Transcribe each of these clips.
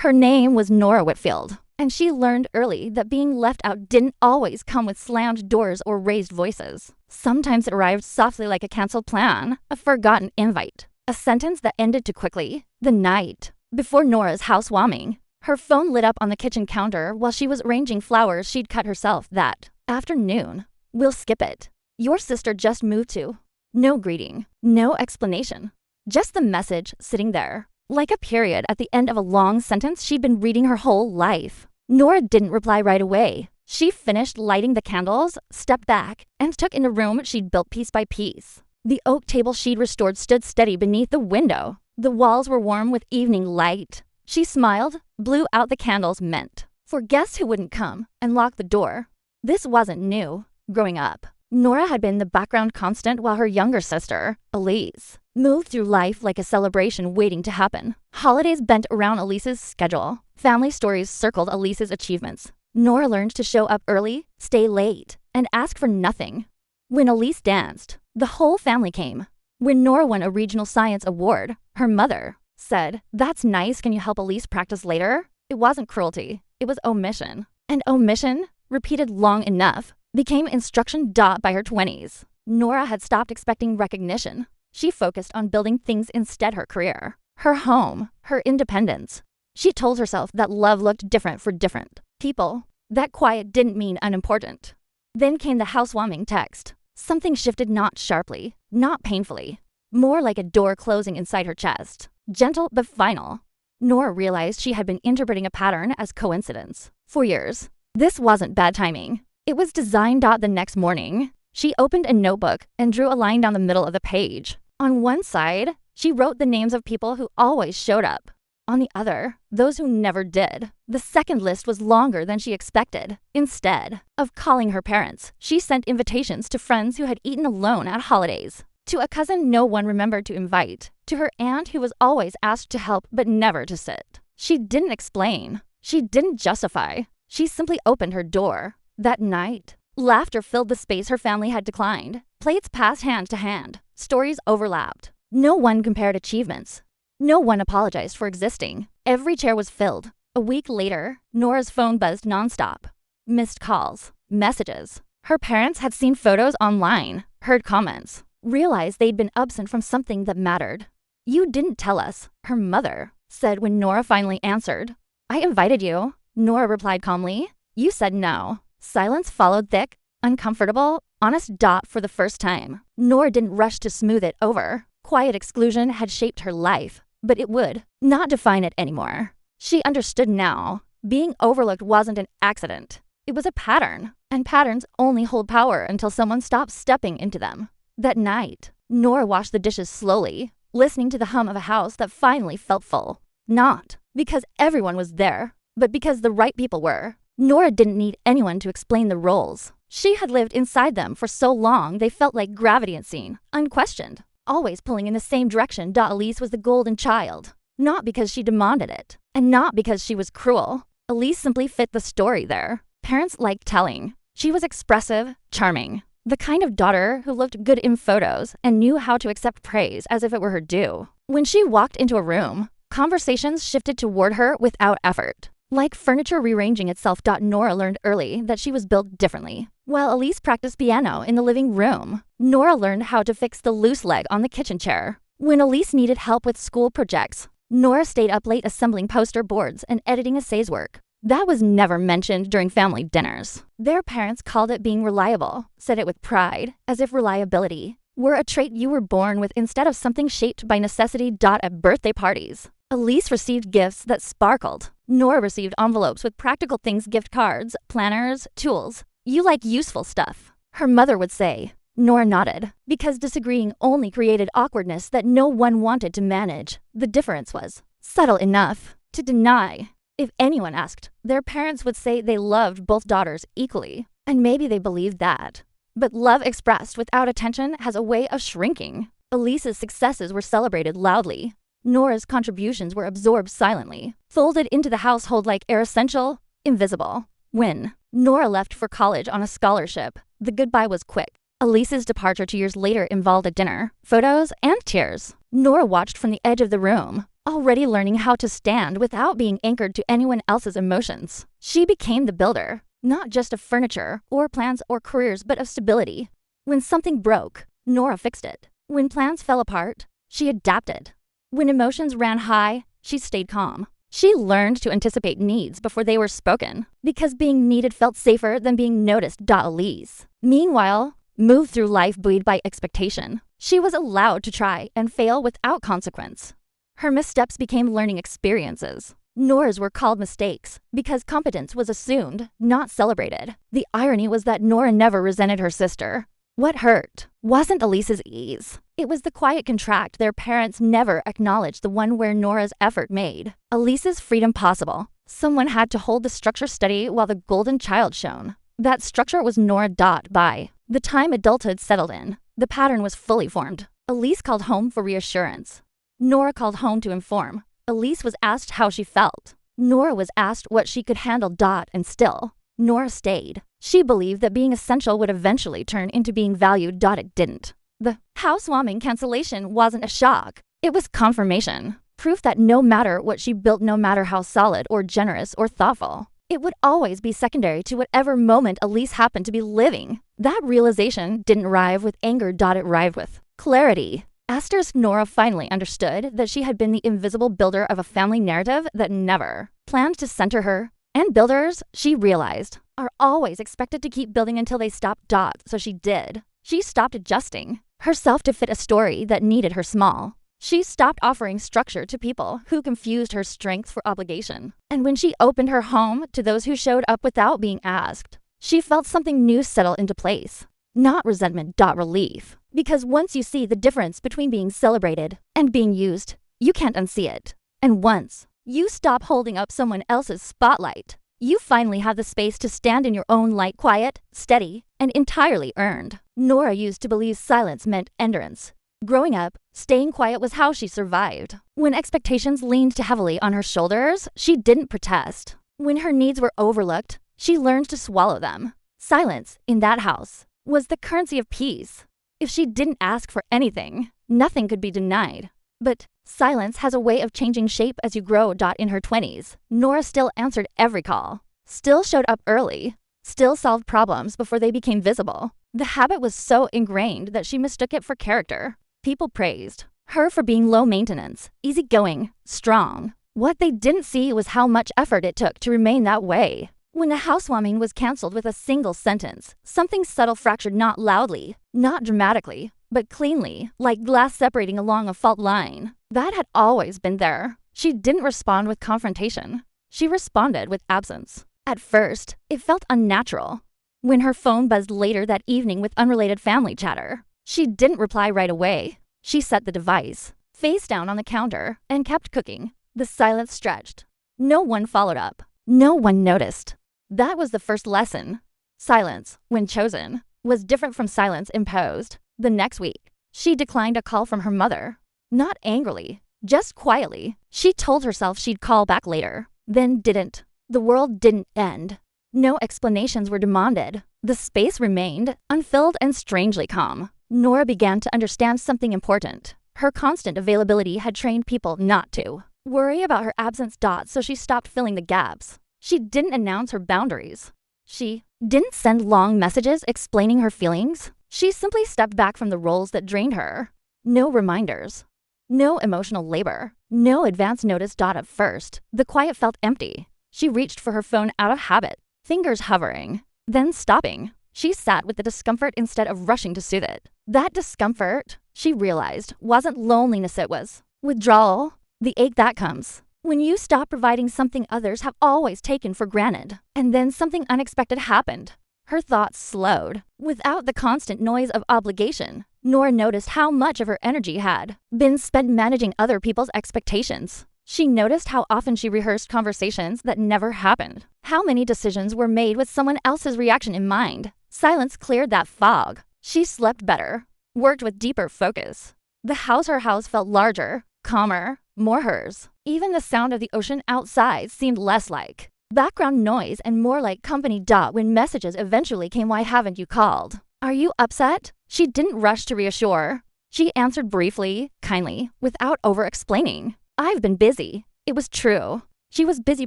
Her name was Nora Whitfield, and she learned early that being left out didn't always come with slammed doors or raised voices. Sometimes it arrived softly like a canceled plan, a forgotten invite, a sentence that ended too quickly. The night before Nora's housewarming, her phone lit up on the kitchen counter while she was arranging flowers she'd cut herself that afternoon. "We'll skip it. Your sister just moved to." No greeting, no explanation. Just the message sitting there, like a period at the end of a long sentence she'd been reading her whole life. Nora didn't reply right away. She finished lighting the candles, stepped back, and took in the room she'd built piece by piece. The oak table she'd restored stood steady beneath the window. The walls were warm with evening light. She smiled, blew out the candles meant for guests who wouldn't come, and locked the door. This wasn't new. Growing up, Nora had been the background constant while her younger sister, Elise, moved through life like a celebration waiting to happen. Holidays bent around Elise's schedule. Family stories circled Elise's achievements. Nora learned to show up early, stay late, and ask for nothing. When Elise danced, the whole family came. When Nora won a regional science award, her mother said, "That's nice, can you help Elise practice later?" It wasn't cruelty, it was omission. And omission, repeated long enough, became instruction by her 20s. Nora had stopped expecting recognition. She focused on building things instead: her career, her home, her independence. She told herself that love looked different for different people, that quiet didn't mean unimportant. Then came the housewarming text. Something shifted, not sharply, not painfully, more like a door closing inside her chest, gentle but final. Nora realized she had been interpreting a pattern as coincidence for years. This wasn't bad timing. It was design. The next morning, she opened a notebook and drew a line down the middle of the page. On one side, she wrote the names of people who always showed up. On the other, those who never did. The second list was longer than she expected. Instead of calling her parents, she sent invitations to friends who had eaten alone at holidays, to a cousin no one remembered to invite, to her aunt who was always asked to help but never to sit. She didn't explain. She didn't justify. She simply opened her door. That night, laughter filled the space her family had declined. Plates passed hand to hand. Stories overlapped. No one compared achievements. No one apologized for existing. Every chair was filled. A week later, Nora's phone buzzed nonstop. Missed calls, messages. Her parents had seen photos online, heard comments, realized they'd been absent from something that mattered. "You didn't tell us," her mother said when Nora finally answered. "I invited you," Nora replied calmly. "You said no." Silence followed, thick, uncomfortable, honest. For the first time, Nora didn't rush to smooth it over. Quiet exclusion had shaped her life, but it would not define it anymore. She understood now. Being overlooked wasn't an accident. It was a pattern, and patterns only hold power until someone stops stepping into them. That night, Nora washed the dishes slowly, listening to the hum of a house that finally felt full. Not because everyone was there, but because the right people were. Nora didn't need anyone to explain the roles. She had lived inside them for so long they felt like gravity unseen, unquestioned, always pulling in the same direction. Elise was the golden child, not because she demanded it, and not because she was cruel. Elise simply fit the story there. Parents liked telling. She was expressive, charming, the kind of daughter who looked good in photos and knew how to accept praise as if it were her due. When she walked into a room, conversations shifted toward her without effort. Like furniture rearranging itself. Nora learned early that she was built differently. While Elise practiced piano in the living room, Nora learned how to fix the loose leg on the kitchen chair. When Elise needed help with school projects, Nora stayed up late assembling poster boards and editing essays work. That was never mentioned during family dinners. Their parents called it being reliable, said it with pride, as if reliability were a trait you were born with instead of something shaped by necessity. At birthday parties, Elise received gifts that sparkled. Nora received envelopes with practical things: gift cards, planners, tools. "You like useful stuff," her mother would say. Nora nodded, because disagreeing only created awkwardness that no one wanted to manage. The difference was subtle enough to deny. If anyone asked, their parents would say they loved both daughters equally, and maybe they believed that. But love expressed without attention has a way of shrinking. Elise's successes were celebrated loudly. Nora's contributions were absorbed silently, folded into the household like air, essential, invisible. When Nora left for college on a scholarship, the goodbye was quick. Elise's departure 2 years later involved a dinner, photos, and tears. Nora watched from the edge of the room, already learning how to stand without being anchored to anyone else's emotions. She became the builder, not just of furniture or plans or careers, but of stability. When something broke, Nora fixed it. When plans fell apart, she adapted. When emotions ran high, she stayed calm. She learned to anticipate needs before they were spoken, because being needed felt safer than being noticed. Elise, meanwhile, moved through life buoyed by expectation. She was allowed to try and fail without consequence. Her missteps became learning experiences. Nora's were called mistakes because competence was assumed, not celebrated. The irony was that Nora never resented her sister. What hurt wasn't Elise's ease. It was the quiet contract their parents never acknowledged, the one where Nora's effort made Elise's freedom possible. Someone had to hold the structure steady while the golden child shone. That structure was Nora. By the time adulthood settled in, the pattern was fully formed. Elise called home for reassurance. Nora called home to inform. Elise was asked how she felt. Nora was asked what she could handle. And still, Nora stayed. She believed that being essential would eventually turn into being valued. It didn't. The housewarming cancellation wasn't a shock. It was confirmation. Proof that no matter what she built, no matter how solid or generous or thoughtful, it would always be secondary to whatever moment Elise happened to be living. That realization didn't arrive with anger. It arrived with clarity. Esther's Nora finally understood that she had been the invisible builder of a family narrative that never planned to center her. And builders, she realized, are always expected to keep building until they stop. So she did. She stopped adjusting herself to fit a story that needed her small. She stopped offering structure to people who confused her strength for obligation. And when she opened her home to those who showed up without being asked, she felt something new settle into place. Not resentment. Relief. Because once you see the difference between being celebrated and being used, you can't unsee it. And once you stop holding up someone else's spotlight, you finally have the space to stand in your own light, quiet, steady, and entirely earned. Nora used to believe silence meant endurance. Growing up, staying quiet was how she survived. When expectations leaned too heavily on her shoulders, she didn't protest. When her needs were overlooked, she learned to swallow them. Silence, in that house, was the currency of peace. If she didn't ask for anything, nothing could be denied. But silence has a way of changing shape as you grow. In her 20s, Nora still answered every call, still showed up early, still solved problems before they became visible. The habit was so ingrained that she mistook it for character. People praised her for being low maintenance, easygoing, strong. What they didn't see was how much effort it took to remain that way. When the housewarming was canceled with a single sentence, something subtle fractured, not loudly, not dramatically, but cleanly, like glass separating along a fault line. That had always been there. She didn't respond with confrontation. She responded with absence. At first, it felt unnatural. When her phone buzzed later that evening with unrelated family chatter, she didn't reply right away. She set the device, face down on the counter, and kept cooking. The silence stretched. No one followed up. No one noticed. That was the first lesson. Silence, when chosen, was different from silence imposed. The next week, she declined a call from her mother. Not angrily, just quietly. She told herself she'd call back later, then didn't. The world didn't end. No explanations were demanded. The space remained, unfilled and strangely calm. Nora began to understand something important. Her constant availability had trained people not to worry about her absence. So she stopped filling the gaps. She didn't announce her boundaries. She didn't send long messages explaining her feelings. She simply stepped back from the roles that drained her. No reminders. No emotional labor. No advance notice. At first, the quiet felt empty. She reached for her phone out of habit, fingers hovering, then stopping. She sat with the discomfort instead of rushing to soothe it. That discomfort, she realized, wasn't loneliness, it was withdrawal, the ache that comes when you stop providing something others have always taken for granted. And then something unexpected happened. Her thoughts slowed. Without the constant noise of obligation, Nora noticed how much of her energy had been spent managing other people's expectations. She noticed how often she rehearsed conversations that never happened. How many decisions were made with someone else's reaction in mind. Silence cleared that fog. She slept better, worked with deeper focus. Her house felt larger, calmer, more hers. Even the sound of the ocean outside seemed less like background noise and more like company. When messages eventually came, "Why haven't you called? Are you upset?" She didn't rush to reassure. She answered briefly, kindly, without over-explaining. "I've been busy." It was true. She was busy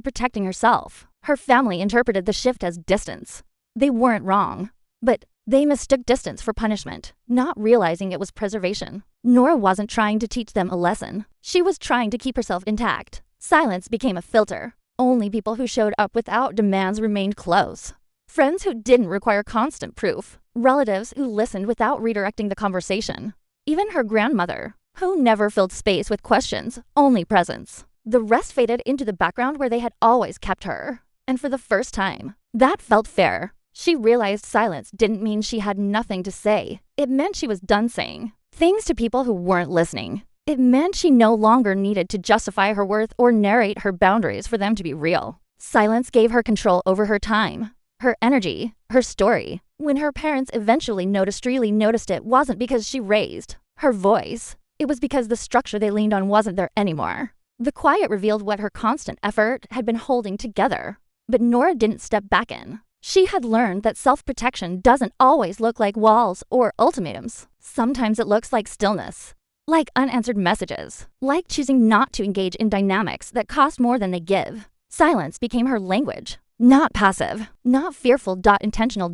protecting herself. Her family interpreted the shift as distance. They weren't wrong, but they mistook distance for punishment, not realizing it was preservation. Nora wasn't trying to teach them a lesson. She was trying to keep herself intact. Silence became a filter. Only people who showed up without demands remained close. Friends who didn't require constant proof. Relatives who listened without redirecting the conversation. Even her grandmother, who never filled space with questions, only presence. The rest faded into the background where they had always kept her. And for the first time, that felt fair. She realized silence didn't mean she had nothing to say. It meant she was done saying things to people who weren't listening. It meant she no longer needed to justify her worth or narrate her boundaries for them to be real. Silence gave her control over her time, her energy, her story. When her parents eventually really noticed it wasn't because she raised her voice. It was because the structure they leaned on wasn't there anymore. The quiet revealed what her constant effort had been holding together. But Nora didn't step back in. She had learned that self-protection doesn't always look like walls or ultimatums. Sometimes it looks like stillness, like unanswered messages, like choosing not to engage in dynamics that cost more than they give. Silence became her language. Not passive, not fearful, intentional.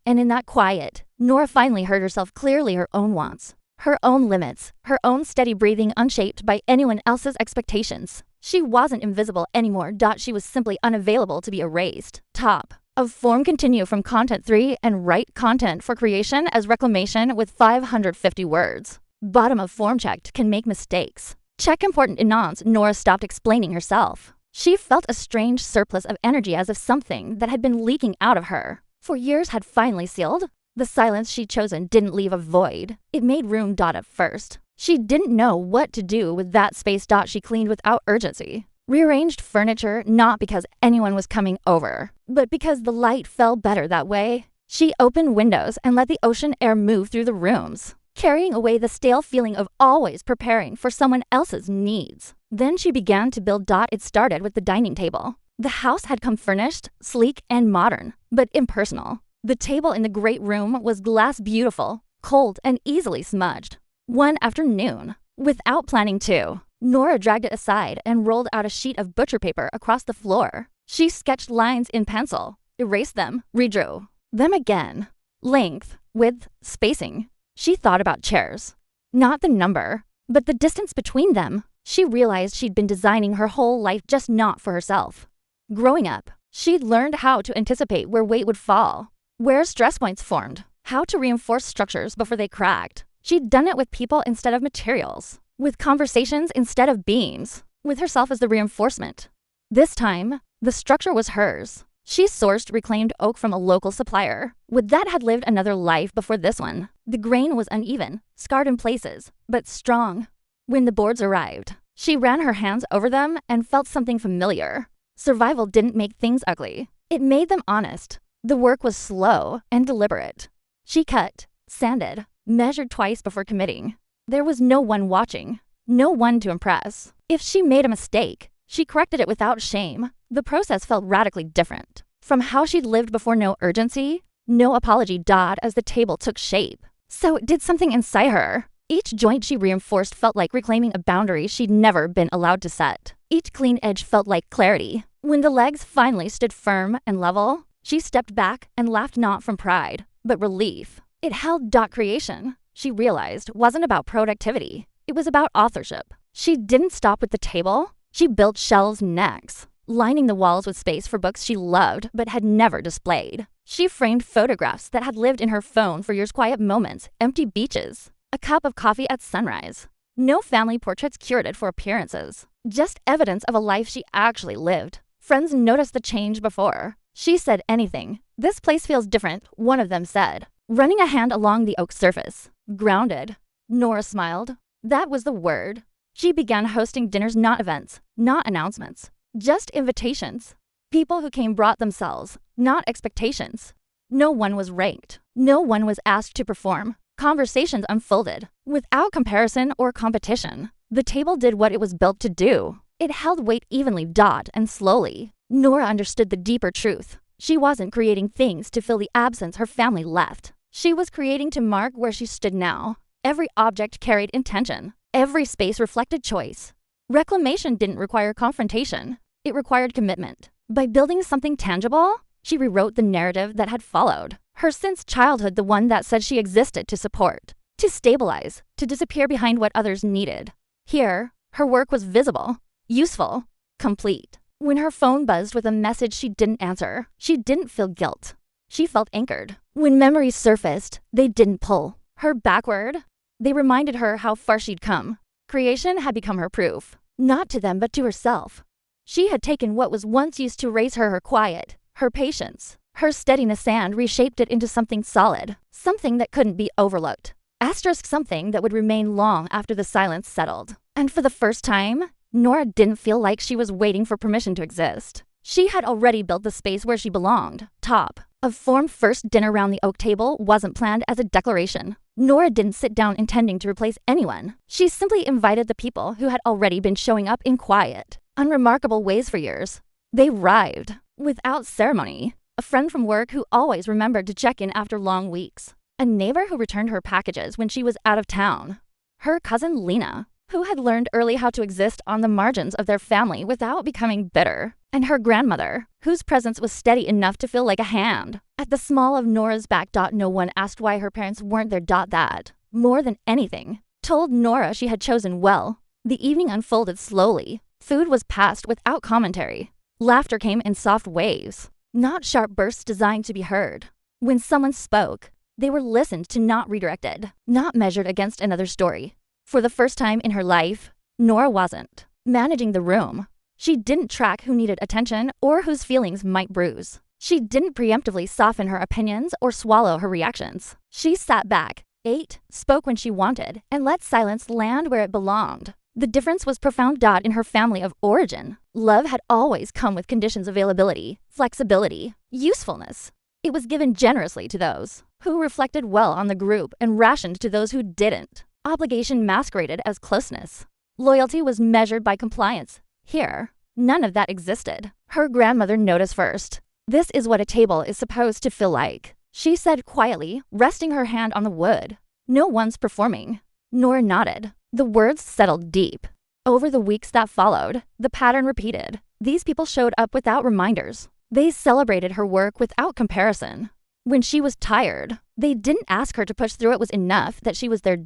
And in that quiet, Nora finally heard herself clearly, her own wants, her own limits, her own steady breathing unshaped by anyone else's expectations. She wasn't invisible anymore. She was simply unavailable to be erased. Top of form continue from content 3 and write content for creation as reclamation with 550 words. Bottom of form checked can make mistakes. Check important enons. Nora stopped explaining herself. She felt a strange surplus of energy, as if something that had been leaking out of her for years had finally sealed. The silence she'd chosen didn't leave a void. It made room. At first, she didn't know what to do with that space. She cleaned without urgency. Rearranged furniture, not because anyone was coming over, but because the light fell better that way. She opened windows and let the ocean air move through the rooms, carrying away the stale feeling of always preparing for someone else's needs. Then she began to build. It started with the dining table. The house had come furnished, sleek and modern, but impersonal. The table in the great room was glass, beautiful, cold, and easily smudged. One afternoon, without planning to, Nora dragged it aside and rolled out a sheet of butcher paper across the floor. She sketched lines in pencil, erased them, redrew them again. Length, width, spacing. She thought about chairs. Not the number, but the distance between them. She realized she'd been designing her whole life just not for herself. Growing up, she'd learned how to anticipate where weight would fall, where stress points formed, how to reinforce structures before they cracked. She'd done it with people instead of materials, with conversations instead of beams, with herself as the reinforcement. This time, the structure was hers. She sourced reclaimed oak from a local supplier. Wood that had lived another life before this one. The grain was uneven, scarred in places, but strong. When the boards arrived, she ran her hands over them and felt something familiar. Survival didn't make things ugly. It made them honest. The work was slow and deliberate. She cut, sanded, measured twice before committing. There was no one watching, no one to impress. If she made a mistake, she corrected it without shame. The process felt radically different from how she'd lived before. No urgency, no apology. As the table took shape, so it did something inside her. Each joint she reinforced felt like reclaiming a boundary she'd never been allowed to set. Each clean edge felt like clarity. When the legs finally stood firm and level, she stepped back and laughed, not from pride, but relief. It held. Creation, she realized, wasn't about productivity. It was about authorship. She didn't stop with the table. She built shelves next, lining the walls with space for books she loved but had never displayed. She framed photographs that had lived in her phone for years, quiet moments, empty beaches, a cup of coffee at sunrise. No family portraits curated for appearances, just evidence of a life she actually lived. Friends noticed the change before she said anything. "This place feels different," one of them said, running a hand along the oak surface. "Grounded." Nora smiled. That was the word. She began hosting dinners, not events, not announcements, just invitations. People who came brought themselves, not expectations. No one was ranked. No one was asked to perform. Conversations unfolded without comparison or competition. The table did what it was built to do. It held weight evenly. And slowly, Nora understood the deeper truth. She wasn't creating things to fill the absence her family left. She was creating to mark where she stood now. Every object carried intention. Every space reflected choice. Reclamation didn't require confrontation. It required commitment. By building something tangible, she rewrote the narrative that had followed her since childhood, the one that said she existed to support, to stabilize, to disappear behind what others needed. Here, her work was visible, useful, complete. When her phone buzzed with a message she didn't answer, she didn't feel guilt. She felt anchored. When memories surfaced, they didn't pull her backward. They reminded her how far she'd come. Creation had become her proof, not to them but to herself. She had taken what was once used to raise her quiet, her patience, her steadiness, and reshaped it into something solid, something that couldn't be overlooked. Asterisk something that would remain long after the silence settled. And for the first time, Nora didn't feel like she was waiting for permission to exist. She had already built the space where she belonged. Top of form first dinner round the oak table wasn't planned as a declaration. Nora didn't sit down intending to replace anyone. She simply invited the people who had already been showing up in quiet, unremarkable ways for years. They arrived without ceremony. A friend from work who always remembered to check in after long weeks. A neighbor who returned her packages when she was out of town. Her cousin Lena, who had learned early how to exist on the margins of their family without becoming bitter. And her grandmother, whose presence was steady enough to feel like a hand. At the small of Nora's back, no one asked why her parents weren't there. That, more than anything, told Nora she had chosen well. The evening unfolded slowly. Food was passed without commentary. Laughter came in soft waves, not sharp bursts designed to be heard. When someone spoke, they were listened to, not redirected, not measured against another story. For the first time in her life, Nora wasn't managing the room. She didn't track who needed attention or whose feelings might bruise. She didn't preemptively soften her opinions or swallow her reactions. She sat back, ate, spoke when she wanted, and let silence land where it belonged. The difference was profound. In her family of origin, love had always come with conditions: availability, flexibility, usefulness. It was given generously to those who reflected well on the group and rationed to those who didn't. Obligation masqueraded as closeness. Loyalty was measured by compliance. Here, none of that existed. Her grandmother noticed first. "This is what a table is supposed to feel like," she said quietly, resting her hand on the wood. "No one's performing." Nora nodded. The words settled deep. Over the weeks that followed, the pattern repeated. These people showed up without reminders. They celebrated her work without comparison. When she was tired, they didn't ask her to push through. It was enough that she was there.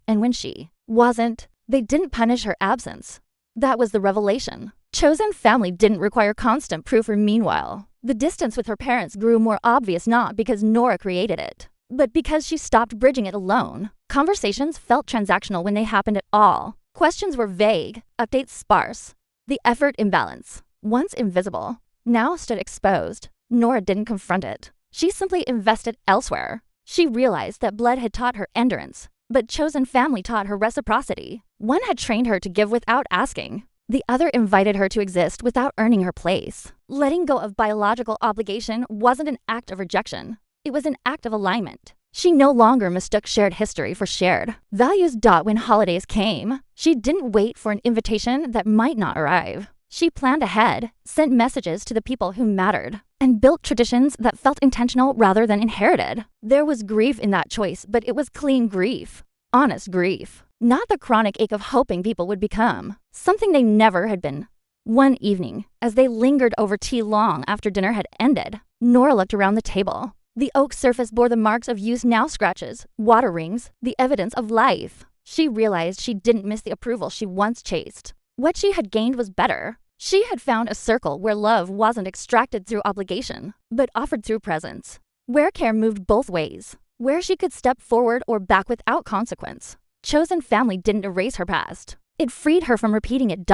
And when she wasn't, they didn't punish her absence. That was the revelation. Chosen family didn't require constant proof. Meanwhile, the distance with her parents grew more obvious, not because Nora created it, but because she stopped bridging it alone. Conversations felt transactional when they happened at all. Questions were vague, updates sparse. The effort imbalance, once invisible, now stood exposed. Nora didn't confront it. She simply invested elsewhere. She realized that blood had taught her endurance, but chosen family taught her reciprocity. One had trained her to give without asking. The other invited her to exist without earning her place. Letting go of biological obligation wasn't an act of rejection. It was an act of alignment. She no longer mistook shared history for shared values. When holidays came, she didn't wait for an invitation that might not arrive. She planned ahead, sent messages to the people who mattered, and built traditions that felt intentional rather than inherited. There was grief in that choice, but it was clean grief. Honest grief. Not the chronic ache of hoping people would become something they never had been. One evening, as they lingered over tea long after dinner had ended, Nora looked around the table. The oak surface bore the marks of use, now scratches, water rings, the evidence of life. She realized she didn't miss the approval she once chased. What she had gained was better. She had found a circle where love wasn't extracted through obligation, but offered through presence. Where care moved both ways. Where she could step forward or back without consequence. Chosen family didn't erase her past. It freed her from repeating it.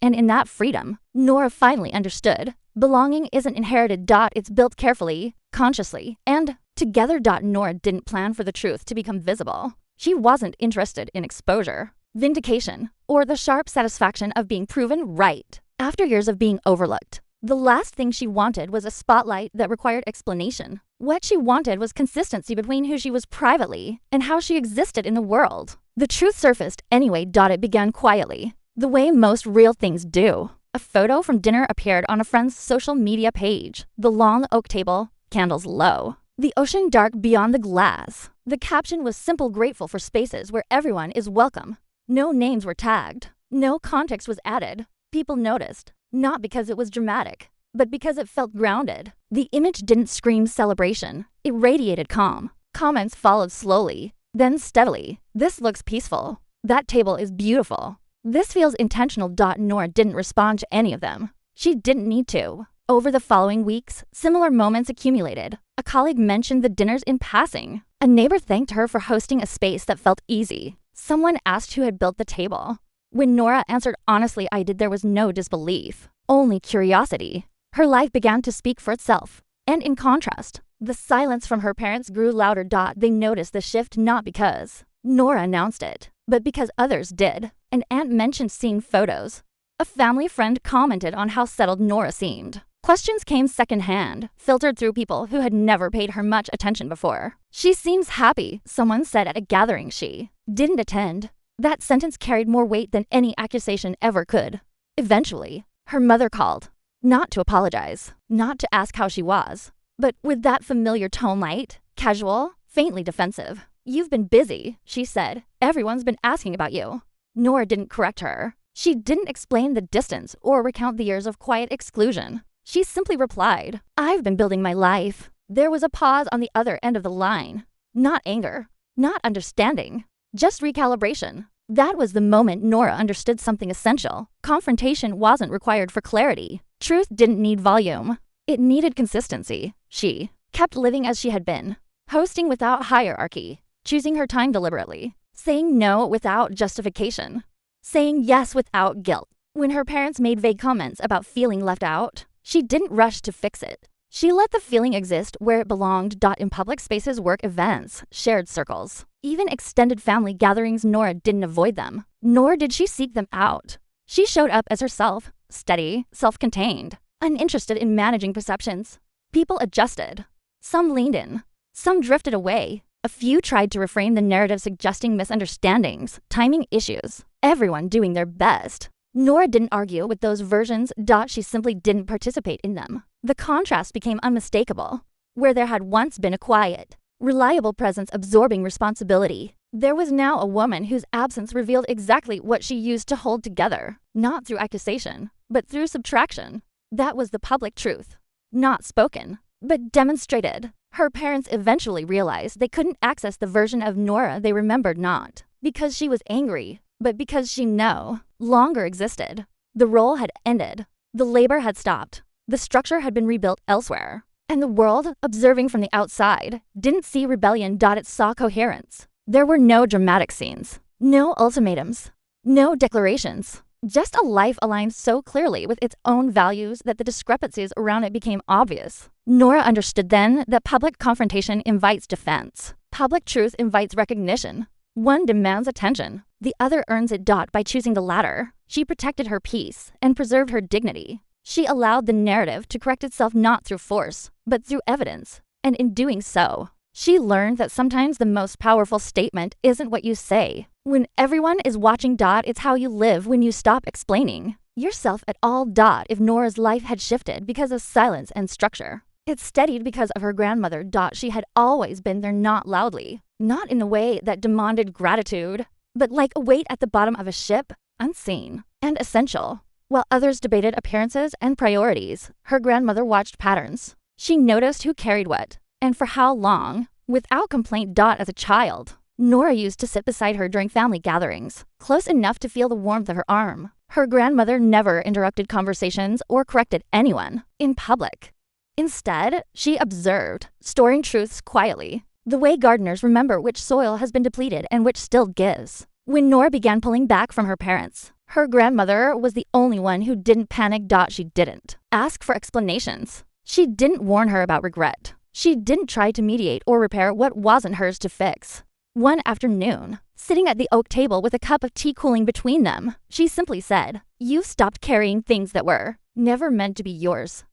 And in that freedom, Nora finally understood. Belonging isn't inherited. It's built carefully, consciously, and together. Nora didn't plan for the truth to become visible. She wasn't interested in exposure, vindication, or the sharp satisfaction of being proven right. After years of being overlooked, the last thing she wanted was a spotlight that required explanation. What she wanted was consistency between who she was privately and how she existed in the world. The truth surfaced anyway. It began quietly, the way most real things do. A photo from dinner appeared on a friend's social media page. The long oak table, candles low. The ocean dark beyond the glass. The caption was simple: grateful for spaces where everyone is welcome. No names were tagged. No context was added. People noticed, not because it was dramatic, but because it felt grounded. The image didn't scream celebration. It radiated calm. Comments followed slowly, then steadily. This looks peaceful. That table is beautiful. This feels intentional. Nora didn't respond to any of them. She didn't need to. Over the following weeks, similar moments accumulated. A colleague mentioned the dinners in passing. A neighbor thanked her for hosting a space that felt easy. Someone asked who had built the table. When Nora answered honestly, I did, there was no disbelief, only curiosity. Her life began to speak for itself. And in contrast, the silence from her parents grew louder. They noticed the shift not because Nora announced it, but because others did. An aunt mentioned seeing photos. A family friend commented on how settled Nora seemed. Questions came secondhand, filtered through people who had never paid her much attention before. She seems happy, someone said at a gathering she didn't attend. That sentence carried more weight than any accusation ever could. Eventually, her mother called. Not to apologize, not to ask how she was, but with that familiar tone, light, casual, faintly defensive. You've been busy, she said. Everyone's been asking about you. Nora didn't correct her. She didn't explain the distance or recount the years of quiet exclusion. She simply replied, I've been building my life. There was a pause on the other end of the line. Not anger, not understanding, just recalibration. That was the moment Nora understood something essential. Confrontation wasn't required for clarity. Truth didn't need volume. It needed consistency. She kept living as she had been, hosting without hierarchy, choosing her time deliberately, saying no without justification, saying yes without guilt. When her parents made vague comments about feeling left out, she didn't rush to fix it. She let the feeling exist where it belonged. In public spaces, work events, shared circles, even extended family gatherings, Nora didn't avoid them, nor did she seek them out. She showed up as herself, steady, self-contained, uninterested in managing perceptions. People adjusted. Some leaned in, some drifted away. A few tried to reframe the narrative, suggesting misunderstandings, timing issues, everyone doing their best. Nora didn't argue with those versions. She simply didn't participate in them. The contrast became unmistakable. Where there had once been a quiet, reliable presence absorbing responsibility, there was now a woman whose absence revealed exactly what she used to hold together, not through accusation, but through subtraction. That was the public truth. Not spoken, but demonstrated. Her parents eventually realized they couldn't access the version of Nora they remembered, not because she was angry, but because she no longer existed. The role had ended. The labor had stopped. The structure had been rebuilt elsewhere. And the world, observing from the outside, didn't see rebellion. It saw coherence. There were no dramatic scenes, no ultimatums, no declarations. Just a life aligned so clearly with its own values that the discrepancies around it became obvious. Nora understood then that public confrontation invites defense. Public truth invites recognition. One demands attention. The other earns it. By choosing the latter, she protected her peace and preserved her dignity. She allowed the narrative to correct itself not through force, but through evidence. And in doing so, she learned that sometimes the most powerful statement isn't what you say. When everyone is watching. It's how you live when you stop explaining yourself at all. If Nora's life had shifted because of silence and structure, it steadied because of her grandmother. She had always been there, not loudly, not in a way that demanded gratitude, but like a weight at the bottom of a ship, unseen and essential. While others debated appearances and priorities, her grandmother watched patterns. She noticed who carried what, and for how long, without complaint. As a child, Nora used to sit beside her during family gatherings, close enough to feel the warmth of her arm. Her grandmother never interrupted conversations or corrected anyone in public. Instead, she observed, storing truths quietly, the way gardeners remember which soil has been depleted and which still gives. When Nora began pulling back from her parents, her grandmother was the only one who didn't panic. She didn't ask for explanations. She didn't warn her about regret. She didn't try to mediate or repair what wasn't hers to fix. One afternoon, sitting at the oak table with a cup of tea cooling between them, she simply said, "You've stopped carrying things that were never meant to be yours."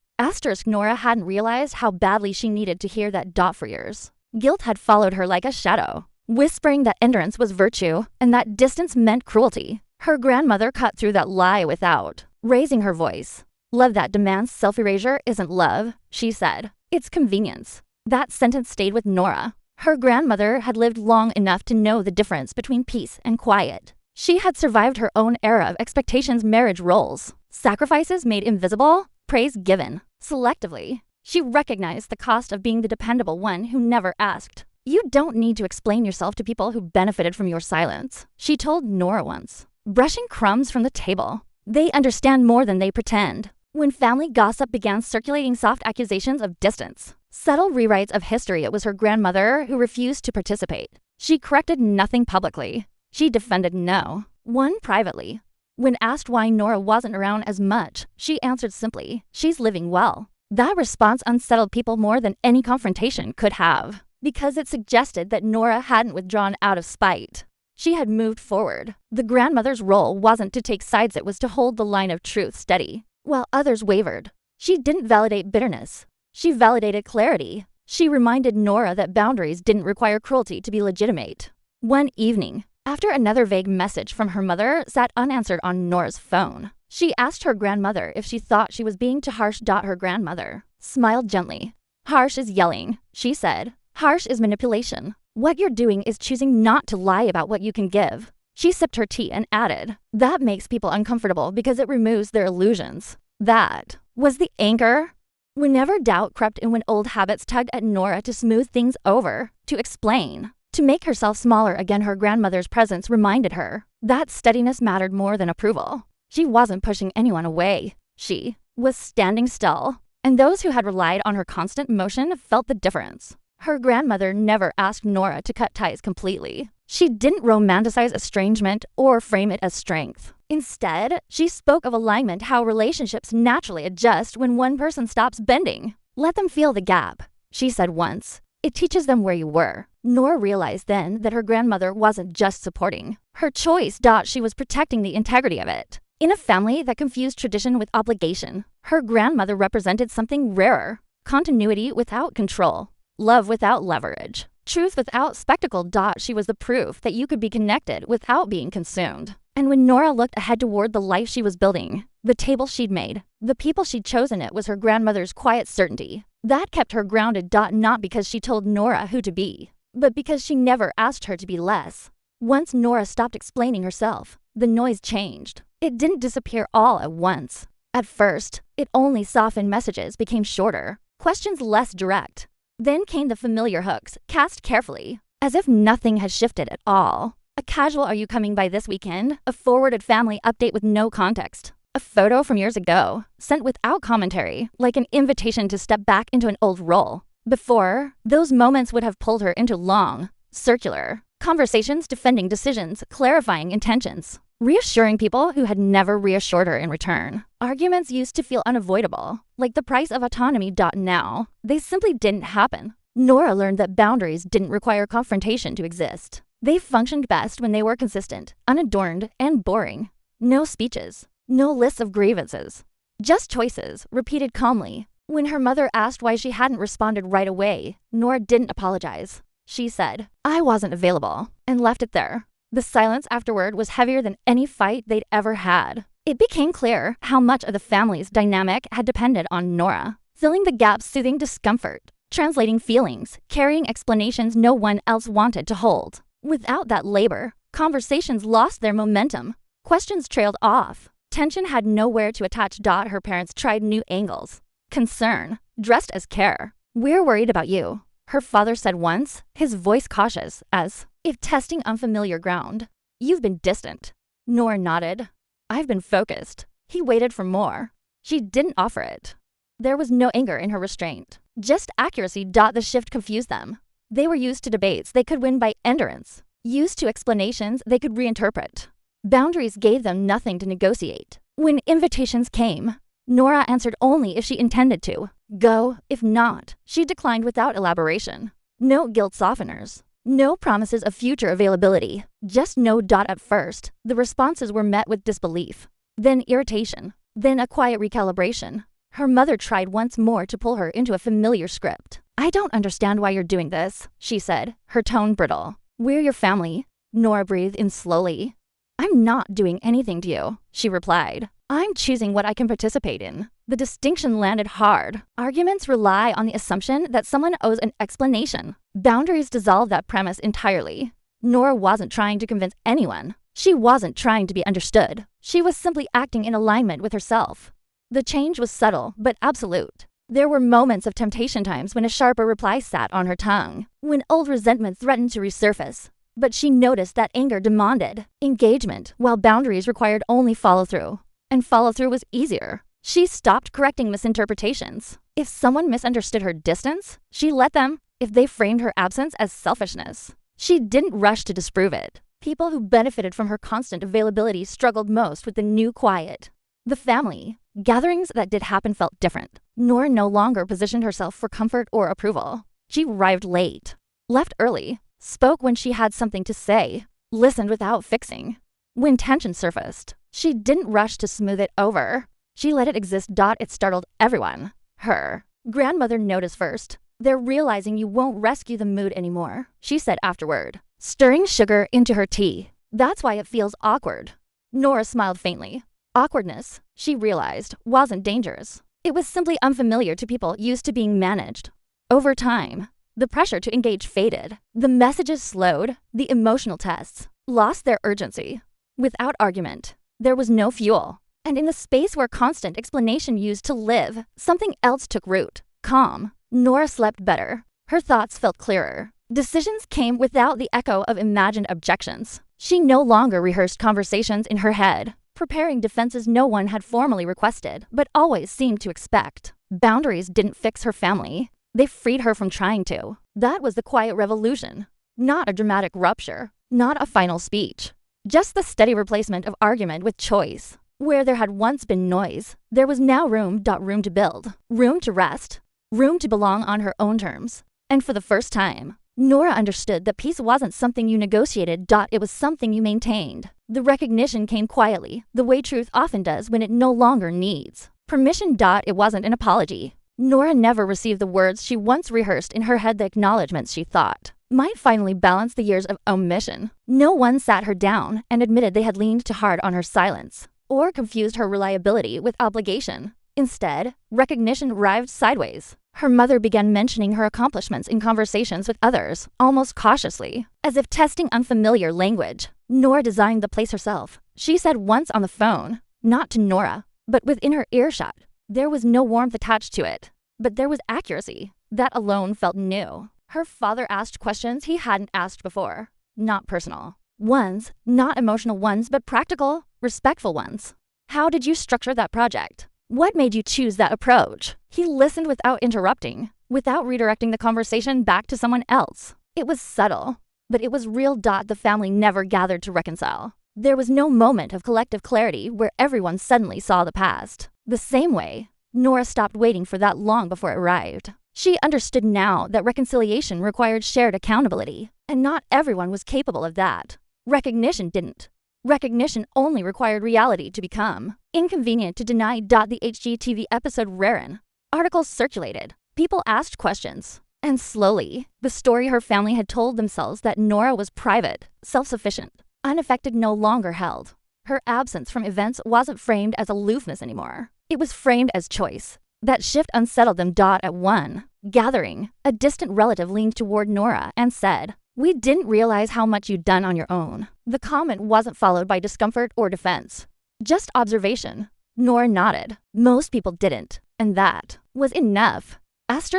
Nora hadn't realized how badly she needed to hear that. For years, guilt had followed her like a shadow, whispering that endurance was virtue and that distance meant cruelty. Her grandmother cut through that lie without raising her voice. "Love that demands self-erasure isn't love," she said. "It's convenience." That sentence stayed with Nora. Her grandmother had lived long enough to know the difference between peace and quiet. She had survived her own era of expectations, marriage roles, sacrifices made invisible, praise given, selectively. She recognized the cost of being the dependable one who never asked. You don't need to explain yourself to people who benefited from your silence, she told Nora once. Brushing crumbs from the table. They understand more than they pretend. When family gossip began circulating soft accusations of distance, subtle rewrites of history, it was her grandmother who refused to participate. She corrected nothing publicly. She defended no one privately. When asked why Nora wasn't around as much, she answered simply, she's living well. That response unsettled people more than any confrontation could have, because it suggested that Nora hadn't withdrawn out of spite. She had moved forward. The grandmother's role wasn't to take sides, it was to hold the line of truth steady, while others wavered. She didn't validate bitterness. She validated clarity. She reminded Nora that boundaries didn't require cruelty to be legitimate. One evening, after another vague message from her mother sat unanswered on Nora's phone, she asked her grandmother if she thought she was being too harsh. Her grandmother smiled gently. Harsh is yelling, she said. Harsh is manipulation. What you're doing is choosing not to lie about what you can give. She sipped her tea and added, that makes people uncomfortable because it removes their illusions. That was the anchor. Whenever doubt crept in, when old habits tugged at Nora to smooth things over, to explain, to make herself smaller again, her grandmother's presence reminded her that steadiness mattered more than approval. She wasn't pushing anyone away. She was standing still, and those who had relied on her constant motion felt the difference. Her grandmother never asked Nora to cut ties completely. She didn't romanticize estrangement or frame it as strength. Instead, she spoke of alignment, how relationships naturally adjust when one person stops bending. Let them feel the gap, she said once. It teaches them where you were. Nora realized then that her grandmother wasn't just supporting her choice, she was protecting the integrity of it. In a family that confused tradition with obligation, her grandmother represented something rarer: continuity without control, love without leverage, truth without spectacle. She was the proof that you could be connected without being consumed. And when Nora looked ahead toward the life she was building, the table she'd made, the people she'd chosen, it was her grandmother's quiet certainty that kept her grounded. Not because she told Nora who to be, but because she never asked her to be less. Once Nora stopped explaining herself, the noise changed. It didn't disappear all at once. At first, it only softened. Messages became shorter, questions less direct. Then came the familiar hooks, cast carefully, as if nothing had shifted at all. A casual "Are you coming by this weekend?" A forwarded family update with no context. A photo from years ago, sent without commentary, like an invitation to step back into an old role. Before, those moments would have pulled her into long, circular conversations, defending decisions, clarifying intentions, reassuring people who had never reassured her in return. Arguments used to feel unavoidable, like the price of autonomy. Now, they simply didn't happen. Nora learned that boundaries didn't require confrontation to exist. They functioned best when they were consistent, unadorned, and boring. No speeches, no lists of grievances, just choices, repeated calmly. When her mother asked why she hadn't responded right away, Nora didn't apologize. She said, "I wasn't available," and left it there. The silence afterward was heavier than any fight they'd ever had. It became clear how much of the family's dynamic had depended on Nora, filling the gaps, soothing discomfort, translating feelings, carrying explanations no one else wanted to hold. Without that labor, conversations lost their momentum. Questions trailed off. Tension had nowhere to attach. Her parents tried new angles. Concern, dressed as care. "We're worried about you," her father said once, his voice cautious, as if testing unfamiliar ground. "You've been distant." Nora nodded. "I've been focused." He waited for more. She didn't offer it. There was no anger in her restraint, just accuracy. The shift confused them. They were used to debates they could win by endurance, used to explanations they could reinterpret. Boundaries gave them nothing to negotiate. When invitations came, Nora answered only if she intended to go. If not, she declined without elaboration. No guilt softeners, no promises of future availability, just no. At first, the responses were met with disbelief, then irritation, then a quiet recalibration. Her mother tried once more to pull her into a familiar script. "I don't understand why you're doing this," she said, her tone brittle. "We're your family." Nora breathed in slowly. "I'm not doing anything to you," she replied. "I'm choosing what I can participate in." The distinction landed hard. Arguments rely on the assumption that someone owes an explanation. Boundaries dissolve that premise entirely. Nora wasn't trying to convince anyone. She wasn't trying to be understood. She was simply acting in alignment with herself. The change was subtle but absolute. There were moments of temptation times when a sharper reply sat on her tongue, when old resentment threatened to resurface. But she noticed that anger demanded engagement, while boundaries required only follow-through. And follow-through was easier. She stopped correcting misinterpretations. If someone misunderstood her distance, she let them. If they framed her absence as selfishness, she didn't rush to disprove it. People who benefited from her constant availability struggled most with the new quiet. The family. Gatherings that did happen felt different. Nora no longer positioned herself for comfort or approval. She arrived late, left early, spoke when she had something to say, listened without fixing. When tension surfaced, she didn't rush to smooth it over. She let it exist. It startled everyone. Her grandmother noticed first. "They're realizing you won't rescue the mood anymore," she said afterward, stirring sugar into her tea. "That's why it feels awkward." Nora smiled faintly. Awkwardness, she realized, wasn't dangerous. It was simply unfamiliar to people used to being managed. Over time, the pressure to engage faded. The messages slowed. The emotional tests lost their urgency. Without argument, there was no fuel. And in the space where constant explanation used to live, something else took root. Calm. Nora slept better. Her thoughts felt clearer. Decisions came without the echo of imagined objections. She no longer rehearsed conversations in her head, preparing defenses no one had formally requested, but always seemed to expect. Boundaries didn't fix her family. They freed her from trying to. That was the quiet revolution. Not a dramatic rupture. Not a final speech. Just the steady replacement of argument with choice. Where there had once been noise, there was now room to build. Room to rest. Room to belong on her own terms. And for the first time, Nora understood that peace wasn't something you negotiated. It was something you maintained. The recognition came quietly, the way truth often does when it no longer needs permission. It wasn't an apology. Nora never received the words she once rehearsed in her head, the acknowledgments she thought might finally balance the years of omission. No one sat her down and admitted they had leaned too hard on her silence, or confused her reliability with obligation. Instead, recognition arrived sideways. Her mother began mentioning her accomplishments in conversations with others, almost cautiously, as if testing unfamiliar language. Nora designed the place herself. She said once on the phone, not to Nora, but within her earshot. There was no warmth attached to it, but there was accuracy. That alone felt new. Her father asked questions he hadn't asked before. Not personal ones, not emotional ones, but practical, respectful ones. "How did you structure that project? What made you choose that approach?" He listened without interrupting, without redirecting the conversation back to someone else. It was subtle, but it was real. The family never gathered to reconcile. There was no moment of collective clarity where everyone suddenly saw the past the same way. Nora stopped waiting for that long before it arrived. She understood now that reconciliation required shared accountability, and not everyone was capable of that. Recognition didn't. Recognition only required reality to become inconvenient to deny. The HGTV episode Rarin. Articles circulated. People asked questions. And slowly, the story her family had told themselves, that Nora was private, self-sufficient, unaffected, no longer held. Her absence from events wasn't framed as aloofness anymore. It was framed as choice. That shift unsettled them. At one gathering, a distant relative leaned toward Nora and said, "We didn't realize how much you'd done on your own." The comment wasn't followed by discomfort or defense, just observation. Nora nodded. Most people didn't, and that was enough.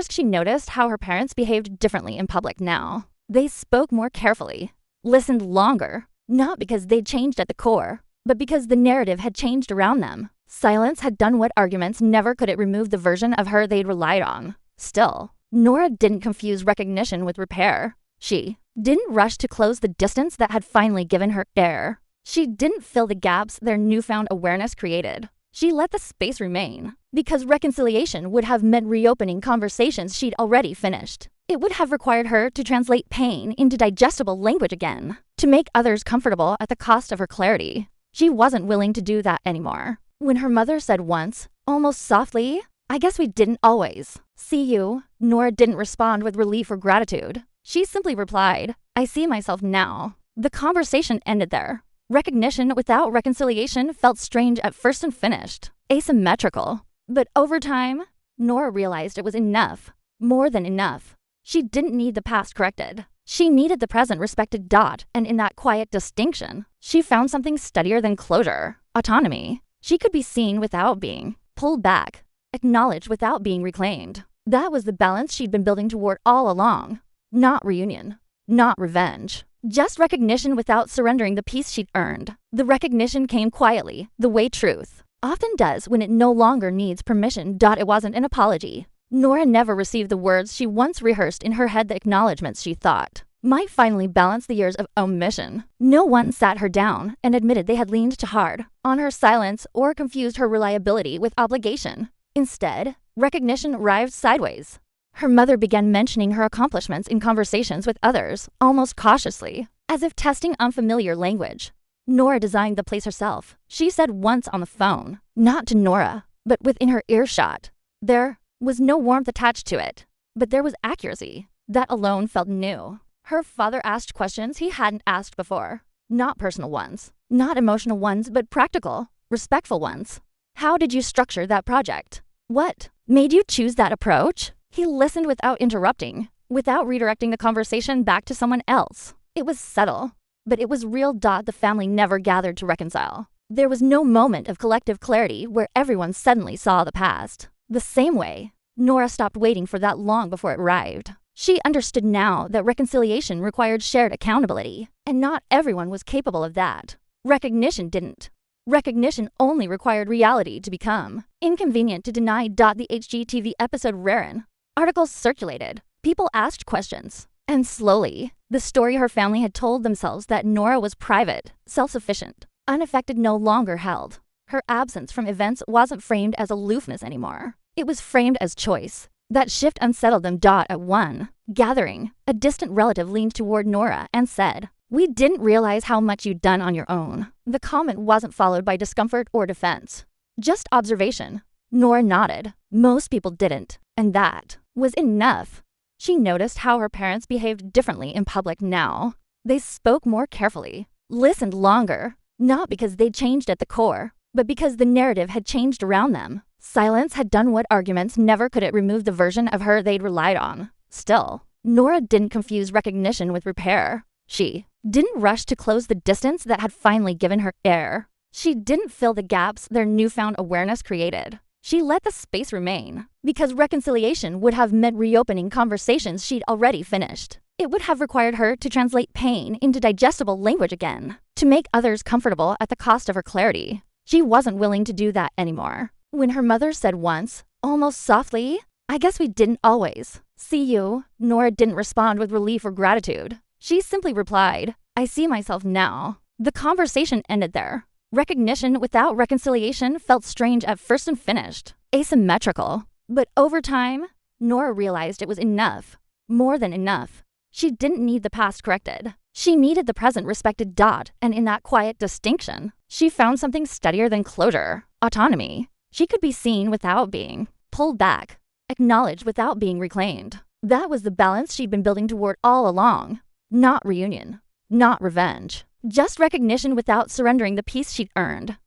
She noticed how her parents behaved differently in public now. They spoke more carefully, listened longer, not because they'd changed at the core, but because the narrative had changed around them. Silence had done what arguments never could. It removed the version of her they'd relied on. Still, Nora didn't confuse recognition with repair. She didn't rush to close the distance that had finally given her air. She didn't fill the gaps their newfound awareness created. She let the space remain, because reconciliation would have meant reopening conversations she'd already finished. It would have required her to translate pain into digestible language again, to make others comfortable at the cost of her clarity. She wasn't willing to do that anymore. When her mother said once, almost softly, "I guess we didn't always see you," Nora didn't respond with relief or gratitude. She simply replied, "I see myself now." The conversation ended there. Recognition without reconciliation felt strange at first and finished, asymmetrical. But over time, Nora realized it was enough, more than enough. She didn't need the past corrected. She needed the present respected dot, and in that quiet distinction, she found something steadier than closure, autonomy. She could be seen without being pulled back, acknowledged without being reclaimed. That was the balance she'd been building toward all along. Not reunion, not revenge, just recognition without surrendering the peace she'd earned. The recognition came quietly, the way truth often does when it no longer needs permission. It wasn't an apology. Nora never received the words she once rehearsed in her head, the acknowledgments she thought might finally balance the years of omission. No one sat her down and admitted they had leaned too hard on her silence or confused her reliability with obligation. Instead, recognition arrived sideways. Her mother began mentioning her accomplishments in conversations with others, almost cautiously, as if testing unfamiliar language. Nora designed the place herself. She said once on the phone, not to Nora, but within her earshot. There was no warmth attached to it, but there was accuracy. That alone felt new. Her father asked questions he hadn't asked before. Not personal ones, not emotional ones, but practical, respectful ones. How did you structure that project? What made you choose that approach? He listened without interrupting, without redirecting the conversation back to someone else. It was subtle, but it was real. The family never gathered to reconcile. There was no moment of collective clarity where everyone suddenly saw the past the same way. Nora stopped waiting for that long before it arrived. She understood now that reconciliation required shared accountability, and not everyone was capable of that. Recognition didn't. Recognition only required reality to become inconvenient to deny. The HGTV episode Rarin. Articles circulated. People asked questions. And slowly, the story her family had told themselves that Nora was private, self-sufficient, unaffected no longer held. Her absence from events wasn't framed as aloofness anymore. It was framed as choice. That shift unsettled them. At one gathering, a distant relative leaned toward Nora and said, "We didn't realize how much you'd done on your own." The comment wasn't followed by discomfort or defense, just observation. Nora nodded. Most people didn't, and that was enough. She noticed how her parents behaved differently in public now. They spoke more carefully, listened longer, not because they'd changed at the core, but because the narrative had changed around them. Silence had done what arguments never could. It removed the version of her they'd relied on. Still, Nora didn't confuse recognition with repair. She didn't rush to close the distance that had finally given her air. She didn't fill the gaps their newfound awareness created. She let the space remain, because reconciliation would have meant reopening conversations she'd already finished. It would have required her to translate pain into digestible language again, to make others comfortable at the cost of her clarity. She wasn't willing to do that anymore. When her mother said once, almost softly, "I guess we didn't always see you," Nora didn't respond with relief or gratitude. She simply replied, "I see myself now." The conversation ended there. Recognition without reconciliation felt strange at first and finished, asymmetrical. But over time, Nora realized it was enough, more than enough. She didn't need the past corrected. She needed the present respected. And in that quiet distinction, she found something steadier than closure, autonomy. She could be seen without being pulled back, acknowledged without being reclaimed. That was the balance she'd been building toward all along. Not reunion, not revenge, just recognition without surrendering the peace she'd earned.